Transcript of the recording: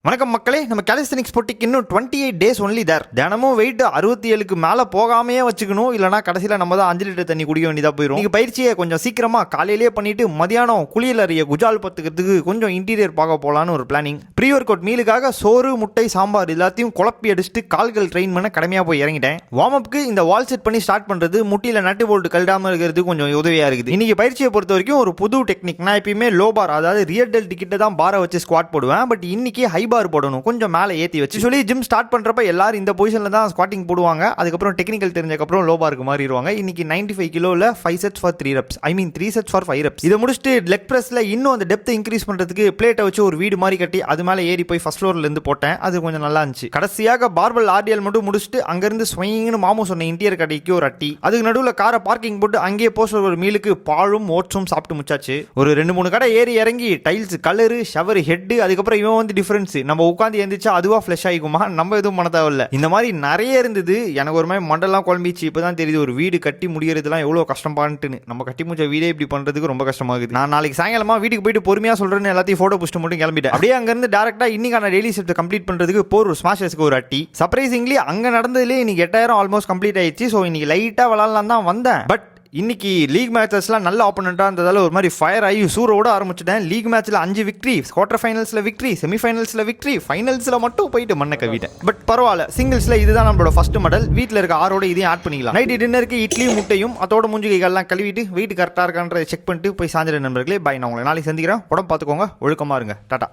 வணக்கம் மக்களே, நம்ம கேலிஸ்தெனிக்ஸ் போட்டிக்கு இன்னும் 28 டேஸ் ஒன்லி தேர். தினமும் வெயிட் 67க்கு மேலே போகாமையே வச்சுக்கணும், இல்லைனா கடைசியில் நம்ம தான் 5 லிட்டர் தண்ணி குடிக்க வேண்டியதாக போயிடும். நீங்கள் பயிற்சியை கொஞ்சம் சீக்கிரமாக காலையிலேயே பண்ணிட்டு மதியானம் குளியல் அறைய குஜால் பத்துக்கிறதுக்கு கொஞ்சம் இன்டீரியர் பார்க்க போகலான்னு ஒரு பிளானிங். ப்ரீ ஒர்க் அவுட் மீலுக்காக சோறு முட்டை சாம்பார் எல்லாத்தையும் குழப்பி அடிச்சுட்டு கால்கள் ட்ரெயின் பண்ண கடமையாக போய் இறங்கிட்டேன். வார்ம் அப்க்கு இந்த வால் செட் பண்ணி ஸ்டார்ட் பண்ணுறது முட்டியில் நட்டு போல்ட்டு கழடாமல் இருக்கிறது கொஞ்சம் உதவியாக இருக்குது. இன்னைக்கு பயிற்சியை பொறுத்த வரைக்கும் ஒரு புது டெக்னிக். நான் எப்பயுமே லோ பார், அதாவது ரியர் டெல் டிக்கெட்டை தான் பாரை வச்சு ஸ்குவாட் போடுவேன். பட் இன்னைக்கு ஹை பார் போடணும், கொஞ்சம் மேலே ஏற்றி வச்சு. சொல்லி ஜிம் ஸ்டார்ட் பண்ணுறப்ப எல்லாரும் இந்த பொசிஷனில் தான் ஸ்குவாட்டிங் போடுவாங்க. அதுக்கப்புறம் டெக்னிக்கல் தெரிஞ்சக்கப்புறம் லோ பாருக்கு மாறிடுவாங்க. இன்னைக்கு 95 கிலோவில் 5 sets for 3 reps, I mean 3 sets for 5 reps. இதை முடிச்சுட்டு லெக் ப்ரெஸ்ல இன்னும் அந்த டெப்த் இன்க்ரீஸ் பண்ணுறதுக்கு பிளேட்டை வச்சு ஒரு வீடு மாதிரி கட்டி அது மேலே ஏறி போய் ஃபர்ஸ்ட் ஃப்ளோர்ல இருந்து போட்டேன். அது கொஞ்சம் நல்லா இருந்துச்சு. கடைசியாக பார்பல் ஆர்டிஎல் மட்டும் முடிச்சுட்டு அங்கிருந்து ஸ்வைங்னு மாமு சொன்ன இன்டீரியர் கடைக்கு ஒரு அட்டி, அதுக்கு நடுவில் காரை பார்க்கிங் போட்டு அங்கேயே போஸ்ட் ஒரு மீலுக்கு பாலும் ஓட்ஸும் சாப்பிட்டு முச்சாச்சு. ஒரு 2-3 கடை ஏறி இறங்கி டைல்ஸ் கலரு ஷவர் ஹெட், அதுக்கப்புறம் இவன் வந்து டிஃபரன்ஸ். நம்ம உட்காந்து எந்திரிச்சா அதுவா ஃப்ளஷ் ஆகிக்குமா, நம்ம எதுவும் பண்ண தேவையில்ல. இந்த மாதிரி நிறைய இருந்தது. எனக்கு ஒரு மாதிரி மண்டெல்லாம் குழம்பிச்சு. இப்பதான் தெரியுது ஒரு வீடு கட்டி முடியறதுலாம் எவ்வளவு கஷ்டப்பான்ட்டுன்னு. நம்ம கட்டி முடிச்ச வீடே இப்படி பண்றதுக்கு ரொம்ப கஷ்டமாகுது. நான் நாளைக்கு சாயங்காலமா வீட்டுக்கு போயிட்டு பொறுமையா சொல்றேன்னு எல்லாத்தையும் போட்டோ புஸ்ட் மட்டும் கிளம்பிட்டேன். அப்படியே அங்க இருந்து டேரக்டா இன்னைக்கான டெய்லி ஷிஃப்ட் கம்ப்ளீட் பண்றதுக்கு போர் ஸ்மாஷஸ்க்கு ஒரு அட்டி. சர்ப்ரைசிங்லி அங்க நடந்ததுலேயே இன்னைக்கு 8000 ஆல்மோஸ்ட் கம்ப்ளீட் ஆயிடுச்சு. ஸோ இன்னைக்கு லைட்டா விளாட்லாம் தான் வந்தேன். பட் இன்னைக்கு லீக் மேட்சஸ்லாம் நல்ல ஆப்போனண்டா இருந்ததால ஒரு மாதிரி ஃபயர் ஆகி சூரோட ஆரம்பிச்சிட்டேன். லீக் மேட்ச்ல 5 விக்டரி, குவார்டர் ஃபைனல்ஸ்ல விக்டரி, செமிஃபைனல்ஸ்ல விக்டரி, ஃபைனல்ஸ்ல மட்டும் போயிட்டு மண்ணை கவிட்டேன். பட் பரவாயில்ல, சிங்கிள்ஸ்ல இதுதான் நம்மளோட ஃபர்ஸ்ட் மெடல். வீட்டில் இருக்க ஆரோட இதையும் ஆட் பண்ணிக்கலாம். நைட் டின்னருக்கு இட்லியும் முட்டையும் அதோட மூஞ்சி கைகள்லாம் கழுவிட்டு வெயிட் கரெக்டாக இருக்கான்றதை செக் பண்ணிட்டு போய் சாஞ்சிட நண்பர்களே. பாய், நான் உங்களை நாளைக்கு சந்திக்கிறேன். உடம்பு பார்த்துக்கோங்க, ஒழுக்கமா இருங்க. டாடா.